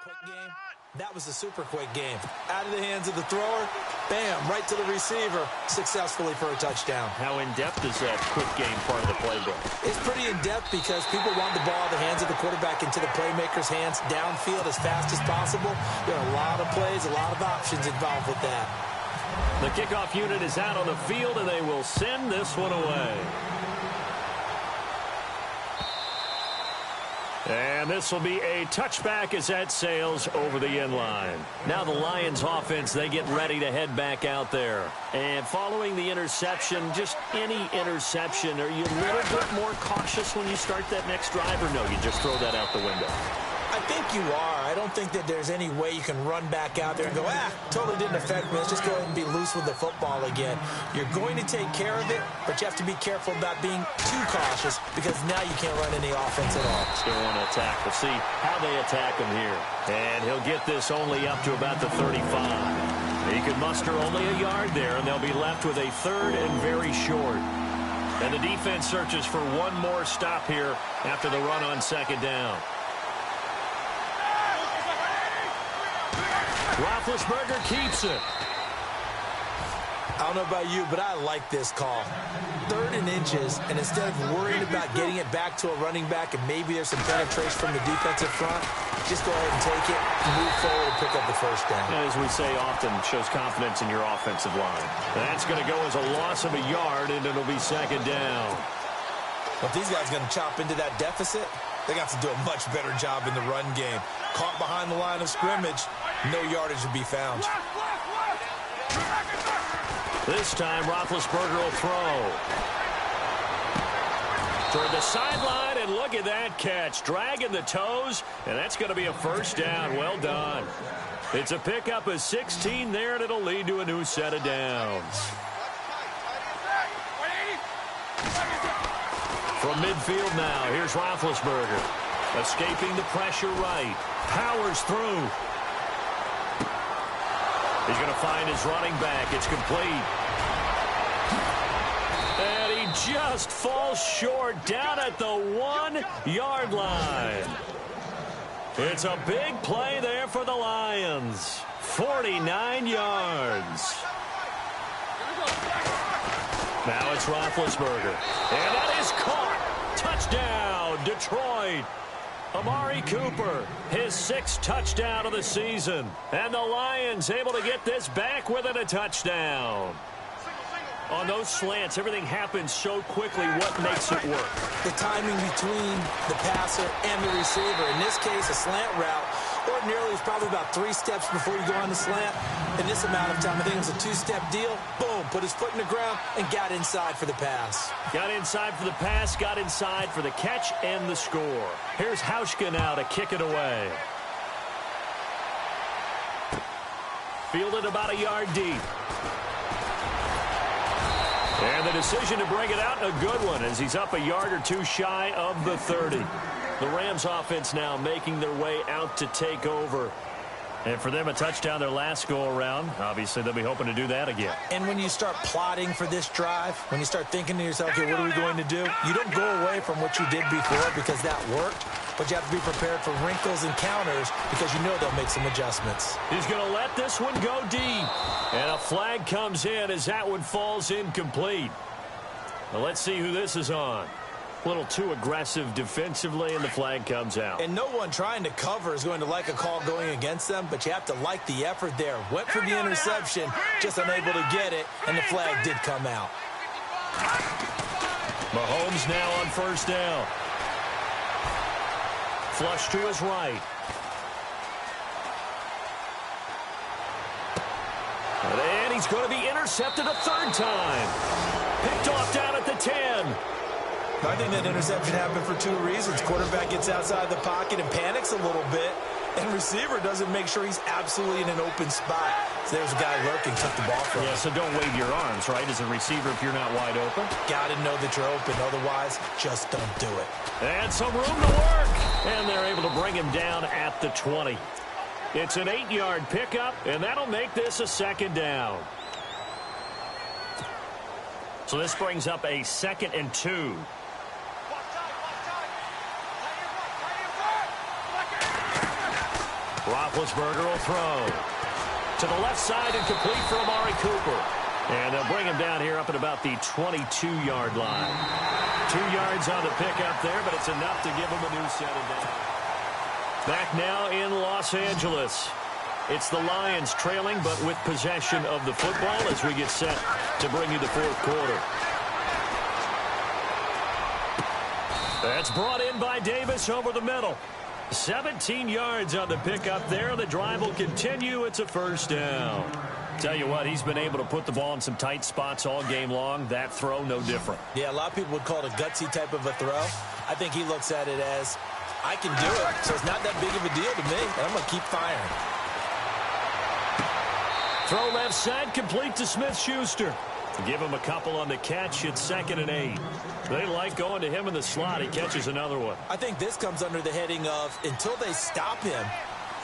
quick game. That was a super quick game. Out of the hands of the thrower, bam, right to the receiver, successfully for a touchdown. How in-depth is that quick game part of the playbook? It's pretty in-depth because people want the ball out of the hands of the quarterback into the playmaker's hands downfield as fast as possible. There are a lot of plays, a lot of options involved with that. The kickoff unit is out on the field, and they will send this one away. And this will be a touchback as that sails over the end line. Now the Lions offense, they get ready to head back out there. And following the interception, just any interception, are you a little bit more cautious when you start that next drive, or no, you just throw that out the window? I think you are. I don't think that there's any way you can run back out there and go, totally didn't affect me. Let's just go ahead and be loose with the football again. You're going to take care of it, but you have to be careful about being too cautious because now you can't run any offense at all. Still want to attack. We'll see how they attack him here. And he'll get this only up to about the 35. He can muster only a yard there, and they'll be left with a third and very short. And the defense searches for one more stop here after the run on second down. Roethlisberger keeps it. I don't know about you, but I like this call. 3rd and inches, and instead of worrying about getting it back to a running back and maybe there's some penetration from the defensive front, just go ahead and take it, move forward, and pick up the first down. As we say often, shows confidence in your offensive line. That's going to go as a loss of a yard, and it'll be second down. Well, if these guys are going to chop into that deficit, they got to do a much better job in the run game. Caught behind the line of scrimmage, no yardage to be found. This time, Roethlisberger will throw. Toward the sideline, and look at that catch. Dragging the toes, and that's going to be a first down. Well done. It's a pickup of 16 there, and it'll lead to a new set of downs. From midfield now, here's Roethlisberger. Escaping the pressure right. Powers through. He's going to find his running back. It's complete. And he just falls short down at the 1-yard line. It's a big play there for the Lions. 49 yards. Now it's Roethlisberger. And that is caught. Touchdown, Detroit. Amari Cooper, his 6th touchdown of the season. And the Lions able to get this back within a touchdown. On those slants, everything happens so quickly. What makes it work? The timing between the passer and the receiver. In this case, a slant route. Ordinarily, it's probably about 3 steps before you go on the slant. In this amount of time, I think it was a 2-step deal. Boom, put his foot in the ground and got inside for the pass. Got inside for the pass, got inside for the catch and the score. Here's Hauschka now to kick it away. Fielded about a yard deep. And the decision to bring it out, a good one, as he's up a yard or 2 shy of the 30. The Rams offense now making their way out to take over. And for them, a touchdown their last go-around. Obviously, they'll be hoping to do that again. And when you start plotting for this drive, when you start thinking to yourself, okay, what are we going to do? You don't go away from what you did before because that worked. But you have to be prepared for wrinkles and counters because you know they'll make some adjustments. He's going to let this one go deep. And a flag comes in as that one falls incomplete. Well, let's see who this is on. A little too aggressive defensively, and the flag comes out. And no one trying to cover is going to like a call going against them, but you have to like the effort there. Went for the interception, just unable to get it, and the flag did come out. Mahomes now on first down. Flush to his right. And he's going to be intercepted a 3rd time. Picked off down at the 10. I think that interception happened for 2 reasons. Quarterback gets outside the pocket and panics a little bit, and receiver doesn't make sure he's absolutely in an open spot. So there's a guy lurking, took the ball from him. Yeah, so don't wave your arms, right, as a receiver if you're not wide open. Got to know that you're open. Otherwise, just don't do it. And some room to work. And they're able to bring him down at the 20. It's an 8-yard pickup, and that'll make this a 2nd down. So this brings up a 2nd and 2. Roethlisberger will throw. To the left side and complete for Amari Cooper. And they'll bring him down here up at about the 22-yard line. 2 yards on the pickup there, but it's enough to give him a new set of downs. Back now in Los Angeles. It's the Lions trailing, but with possession of the football as we get set to bring you the 4th quarter. That's brought in by Davis over the middle. 17 yards on the pickup there. The drive will continue. It's a first down. Tell you what, he's been able to put the ball in some tight spots all game long. That throw, no different. Yeah, a lot of people would call it a gutsy type of a throw. I think he looks at it as, I can do it, so it's not that big of a deal to me, and I'm going to keep firing. Throw left side, complete to Smith-Schuster. Give him a couple on the catch. It's 2nd and 8. They like going to him in the slot. He catches another one. I think this comes under the heading of, until they stop him,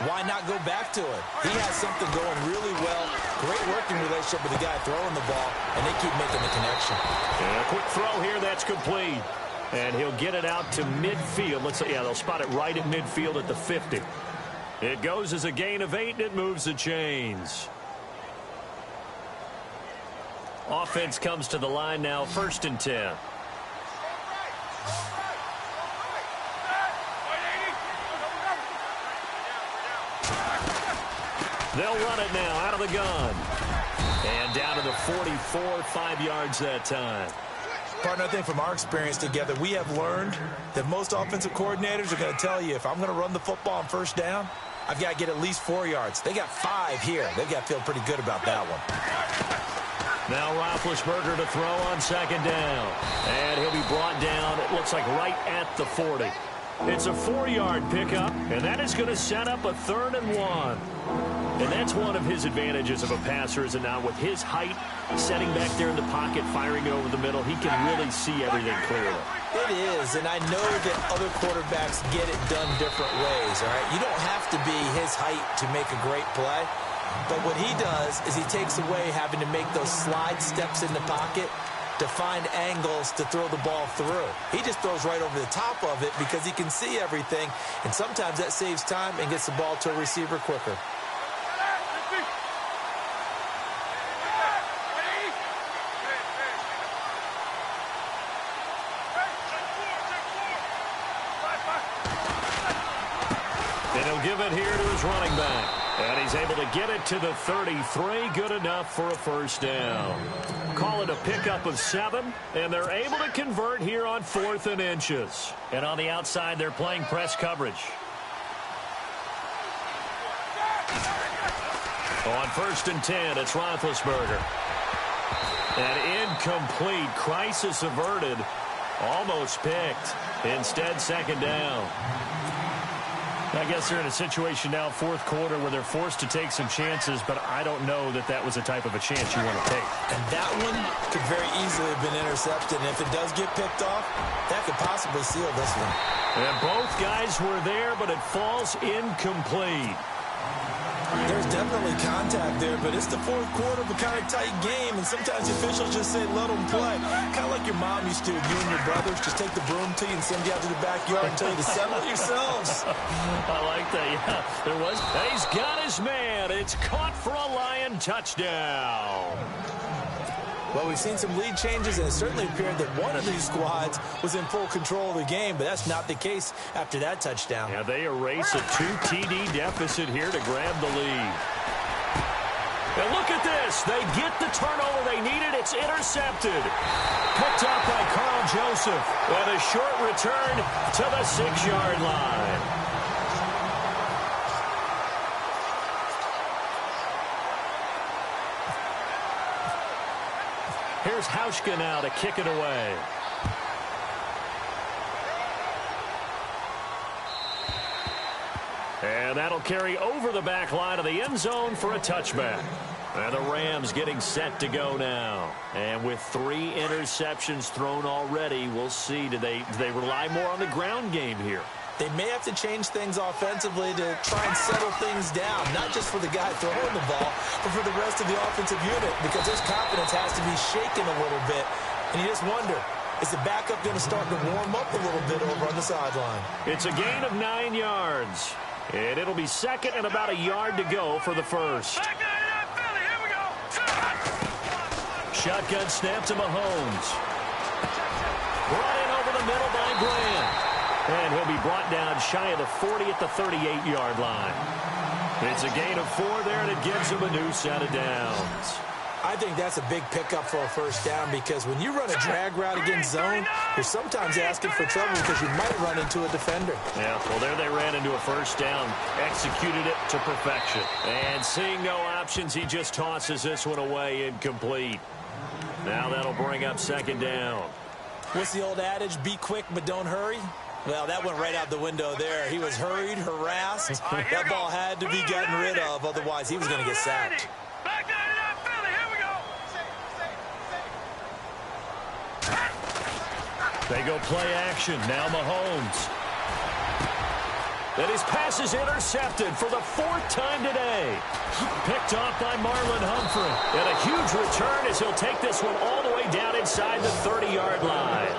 why not go back to it? He has something going really well. Great working relationship with the guy throwing the ball, and they keep making the connection. And a quick throw here, that's complete. And he'll get it out to midfield. Let's say, yeah, they'll spot it right at midfield at the 50. It goes as a gain of 8, and it moves the chains. Offense comes to the line now, 1st and 10. They'll run it now out of the gun. And down to the 44, 5 yards that time. Partner, I think from our experience together, we have learned that most offensive coordinators are going to tell you, if I'm going to run the football on 1st down, I've got to get at least 4 yards. They got 5 here. They've got to feel pretty good about that one. Now Roethlisberger to throw on 2nd down. And he'll be brought down, it looks like, right at the 40. It's a 4-yard pickup, and that is going to set up a 3rd and 1. And that's one of his advantages of a passer, is that now with his height, setting back there in the pocket, firing it over the middle, he can really see everything clearly. It is, and I know that other quarterbacks get it done different ways, all right? You don't have to be his height to make a great play. But what he does is he takes away having to make those slide steps in the pocket to find angles to throw the ball through. He just throws right over the top of it because he can see everything, and sometimes that saves time and gets the ball to a receiver quicker. And he'll give it here to his running back. And he's able to get it to the 33. Good enough for a first down. Call it a pickup of 7. And they're able to convert here on 4th and inches. And on the outside, they're playing press coverage. On 1st and 10, it's Roethlisberger. And incomplete. Crisis averted. Almost picked. Instead, 2nd down. I guess they're in a situation now, 4th quarter, where they're forced to take some chances, but I don't know that that was the type of a chance you want to take. And that one could very easily have been intercepted, and if it does get picked off, that could possibly seal this one. And both guys were there, but it falls incomplete. There's definitely contact there, but it's the 4th quarter of a kind of tight game, and sometimes the officials just say, let them play. Kind of like your mom used to, you and your brothers, just take the broom to you and send you out to the backyard and tell you to settle it yourselves. I like that, yeah. There was. And he's got his man. It's caught for a Lion touchdown. Well, we've seen some lead changes, and it certainly appeared that one of these squads was in full control of the game, but that's not the case after that touchdown. Yeah, they erase a 2 TD deficit here to grab the lead. And look at this. They get the turnover they needed. It's intercepted. Picked up by Carl Joseph. And a short return to the 6-yard line. Here's Hauschka now to kick it away. And that'll carry over the back line of the end zone for a touchback. And the Rams getting set to go now. And with 3 interceptions thrown already, we'll see. Do they rely more on the ground game here? They may have to change things offensively to try and settle things down, not just for the guy throwing the ball, but for the rest of the offensive unit, because his confidence has to be shaken a little bit. And you just wonder, is the backup going to start to warm up a little bit over on the sideline? It's a gain of 9 yards. And it'll be 2nd and about a yard to go for the first. Shotgun snap to Mahomes. Brought in over the middle by Grant. And he'll be brought down shy of the 40 at the 38-yard line. It's a gain of 4 there, and it gives him a new set of downs. I think that's a big pickup for a first down because when you run a drag route against zone, you're sometimes asking for trouble because you might run into a defender. Yeah, well, there they ran into a first down, executed it to perfection. And seeing no options, he just tosses this one away incomplete. Now that'll bring up second down. What's the old adage, be quick but don't hurry? Well, that went right out the window there. He was hurried, harassed. That ball had to be gotten rid of, otherwise he was going to get sacked. They go play action. Now Mahomes. And his pass is intercepted for the fourth time today. Picked off by Marlon Humphrey. And a huge return as he'll take this one all the way down inside the 30-yard line.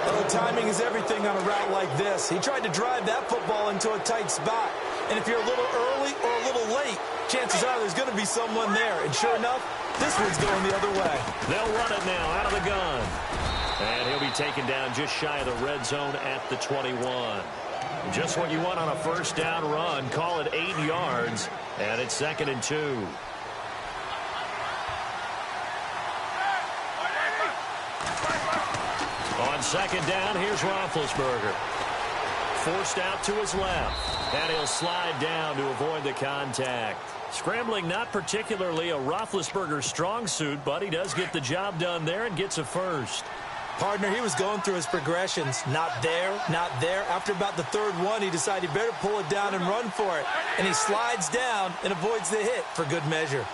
Well, timing is everything on a route like this. He tried to drive that football into a tight spot. And if you're a little early or a little late, chances are there's going to be someone there. And sure enough, this one's going the other way. They'll run it now out of the gun. And he'll be taken down just shy of the red zone at the 21. Just what you want on a first down run. Call it 8 yards. And it's 2nd and 2. On second down, here's Roethlisberger. Forced out to his left. And he'll slide down to avoid the contact. Scrambling not particularly a Roethlisberger strong suit, but he does get the job done there and gets a first. Partner, he was going through his progressions. Not there, not there. After about the third one, he decided he better pull it down and run for it. And he slides down and avoids the hit for good measure.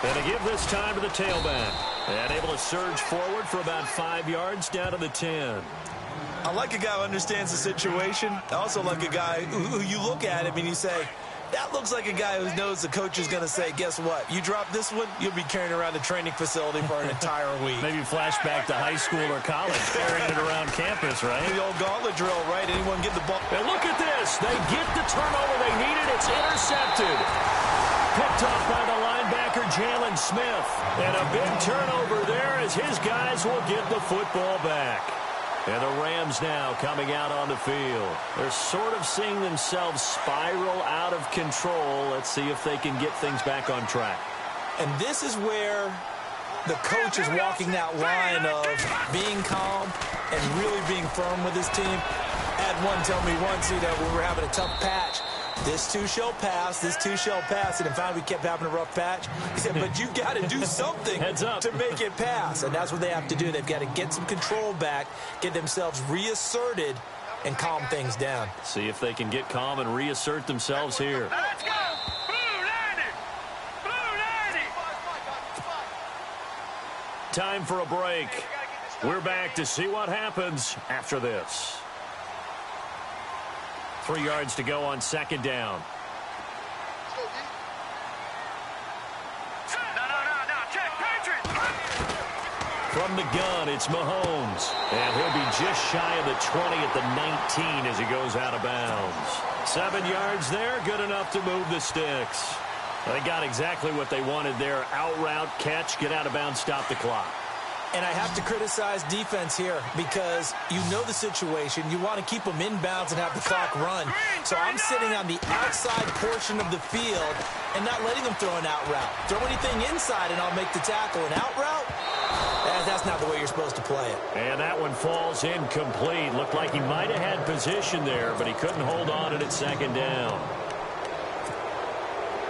And to give this time to the tailback. And able to surge forward for about 5 yards down to the 10. I like a guy who understands the situation. I also like a guy who you look at him and you say, that looks like a guy who knows the coach is going to say, guess what? You drop this one, you'll be carrying around a training facility for an entire week. Maybe flashback to high school or college, carrying it around campus, right? The old gauntlet drill, right? Anyone get the ball? And look at this. They get the turnover they needed. It's intercepted. Picked off by the linebacker, Jalen Smith. And a big turnover there as his guys will get the football back. And the Rams now coming out on the field. They're sort of seeing themselves spiral out of control. Let's see if they can get things back on track. And this is where the coach is walking that line of being calm and really being firm with his team. Had one tell me once, when we were having a tough patch, this too shall pass, this too shall pass. And in fact, we kept having a rough patch. He said, but you've got to do something to make it pass. And that's what they have to do. They've got to get some control back, get themselves reasserted, and calm things down. See if they can get calm and reassert themselves here. Let's go! Blue 90! Blue 90! Time for a break. We're back to see what happens after this. 3 yards to go on second down. No, check, Patriots! From the gun, it's Mahomes. And he'll be just shy of the 20 at the 19 as he goes out of bounds. 7 yards there, good enough to move the sticks. They got exactly what they wanted there. Out route, catch, get out of bounds, stop the clock. And I have to criticize defense here because you know the situation. You want to keep them inbounds and have the clock run. So I'm sitting on the outside portion of the field and not letting them throw an out route. Throw anything inside and I'll make the tackle. An out route? That's not the way you're supposed to play it. And that one falls incomplete. Looked like he might have had position there, but he couldn't hold on at second down.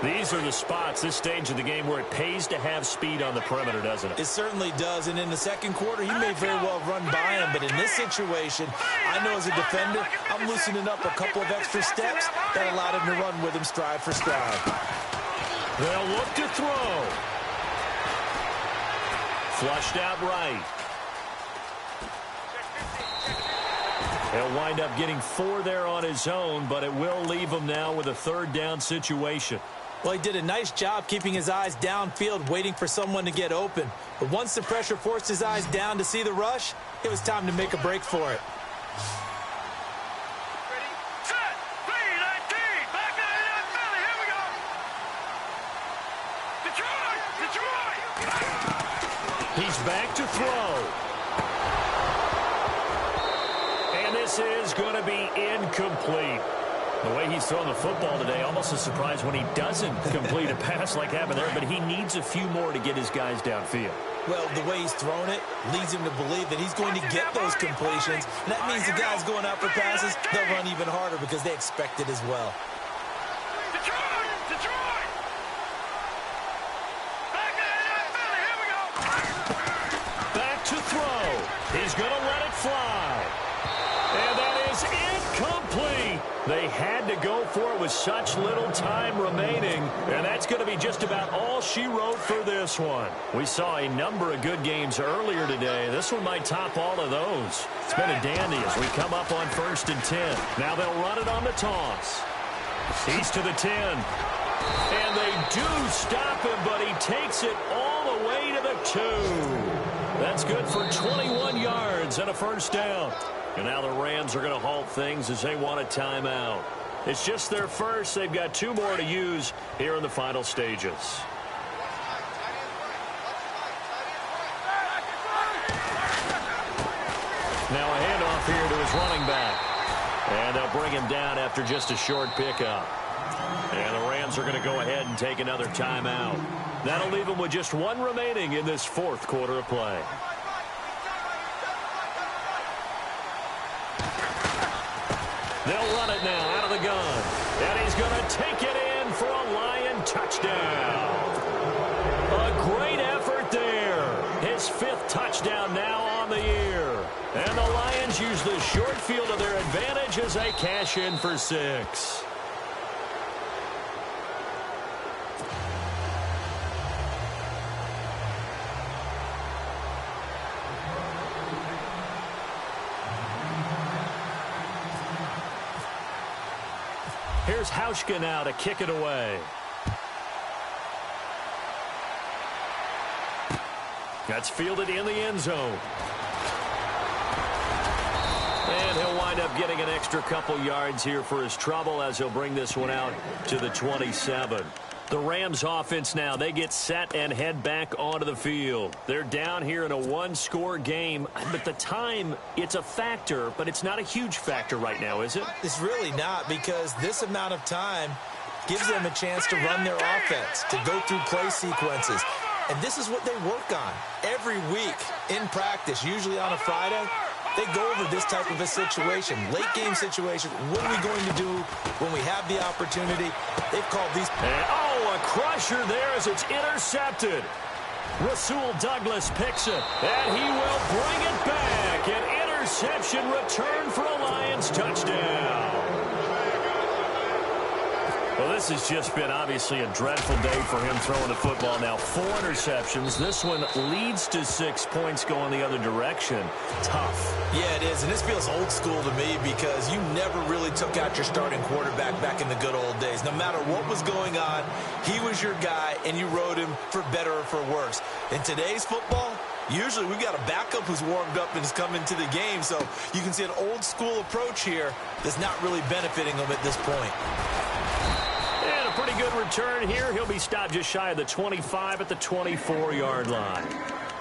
These are the spots, this stage of the game, where it pays to have speed on the perimeter, doesn't it? It certainly does. And in the second quarter, he may very well run by him. But in this situation, I know as a defender, I'm loosening up a couple of extra steps that allowed him to run with him stride for stride. They'll look to throw. Flushed out right. He'll wind up getting 4 there on his own, but it will leave him now with a third down situation. Well, he did a nice job keeping his eyes downfield, waiting for someone to get open. But once the pressure forced his eyes down to see the rush, it was time to make a break for it. Ready, set, B-19, back in that belly, here we go! Detroit! He's back to throw. this is going to be incomplete. The way he's throwing the football today, almost a surprise when he doesn't complete a pass like happened there, but he needs a few more to get his guys downfield. Well, the way he's thrown it leads him to believe that he's going to get those completions. And that means the guys going out for passes, they'll run even harder because they expect it as well. Detroit! Back to throw. He's going to let it fly. And that is incomplete. They had to go for it with such little time remaining, and that's going to be just about all she wrote for this one. We saw a number of good games earlier today. This one might top all of those. It's been a dandy as we come up on 1st and 10. Now they'll run it on the toss. He's to the 10. And they do stop him, but he takes it all the way to the 2. That's good for 21 yards and a first down. And now the Rams are going to halt things as they want a timeout. It's just their first. They've got 2 more to use here in the final stages. Now a handoff here to his running back. And they'll bring him down after just a short pickup. And the Rams are going to go ahead and take another timeout. That'll leave them with just 1 remaining in this 4th quarter of play. They'll run it now out of the gun. And he's going to take it in for a Lion touchdown. A great effort there. His 5th touchdown now on the year. And the Lions use the short field to their advantage as they cash in for 6. Here's Hauschka now to kick it away. That's fielded in the end zone. And he'll wind up getting an extra couple yards here for his trouble as he'll bring this one out to the 27. The Rams offense now, they get set and head back onto the field. They're down here in a 1-score game, but the time, it's a factor, but it's not a huge factor right now, is it? It's really not, because this amount of time gives them a chance to run their offense, to go through play sequences. And this is what they work on every week in practice, usually on a Friday. They go over this type of a situation, late game situation. What are we going to do when we have the opportunity? They've called these. And, oh, a crusher there as it's intercepted. Rasul Douglas picks it, and he will bring it back. An interception return for a Lions touchdown. Well, this has just been obviously a dreadful day for him throwing the football. Now 4 interceptions. This one leads to 6 points going the other direction. Tough. Yeah, it is, and this feels old school to me because you never really took out your starting quarterback back in the good old days. No matter what was going on, he was your guy, and you rode him for better or for worse. In today's football, usually we've got a backup who's warmed up and has come into the game, so you can see an old school approach here that's not really benefiting him at this point. And a pretty good return here. He'll be stopped just shy of the 25 at the 24-yard line.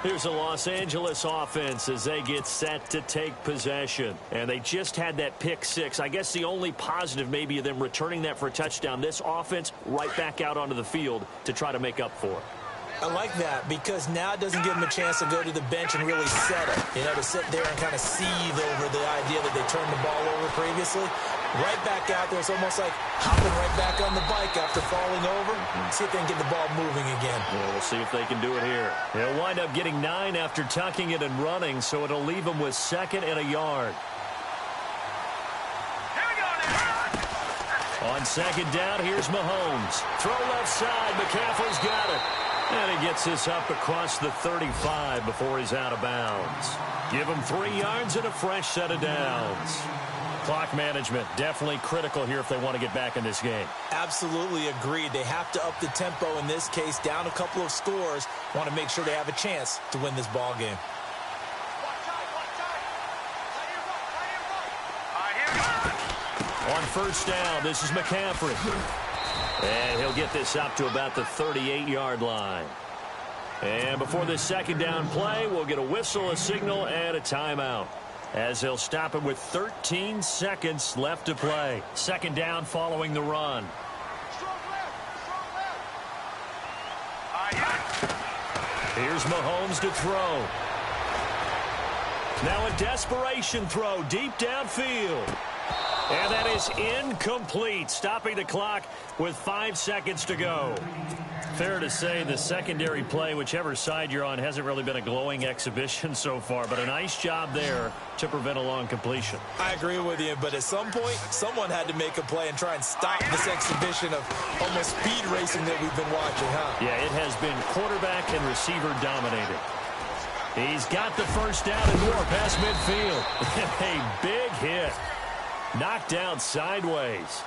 Here's the Los Angeles offense as they get set to take possession. And they just had that pick 6. I guess the only positive maybe of them returning that for a touchdown. This offense right back out onto the field to try to make up for it. I like that because now it doesn't give them a chance to go to the bench and really settle. You know, to sit there and kind of seethe over the idea that they turned the ball over previously. Right back out there. It's almost like hopping right back on the bike after falling over. See if they can get the ball moving again. Well, we'll see if they can do it here. They'll wind up getting 9 after tucking it and running, so it'll leave them with 2nd and a yard. On 2nd down, here's Mahomes. Throw left side. McCaffrey's got it. And he gets this up across the 35 before he's out of bounds. Give him 3 yards and a fresh set of downs. Clock management, definitely critical here if they want to get back in this game. Absolutely agreed. They have to up the tempo in this case, down a couple of scores. Want to make sure they have a chance to win this ball game. On 1st down, this is McCaffrey. And he'll get this up to about the 38-yard line. And before this 2nd down play, we'll get a whistle, a signal, and a timeout. as he'll stop it with 13 seconds left to play. Second down following the run. Here's Mahomes to throw. Now a desperation throw deep downfield. And that is incomplete, stopping the clock with 5 seconds to go. Fair to say the secondary play, whichever side you're on, hasn't really been a glowing exhibition so far, but a nice job there to prevent a long completion. I agree with you, but at some point, someone had to make a play and try and stop this exhibition of almost speed racing that we've been watching, huh? Yeah, it has been quarterback and receiver dominated. He's got the first down and more past midfield. A big hit. Knocked down sideways.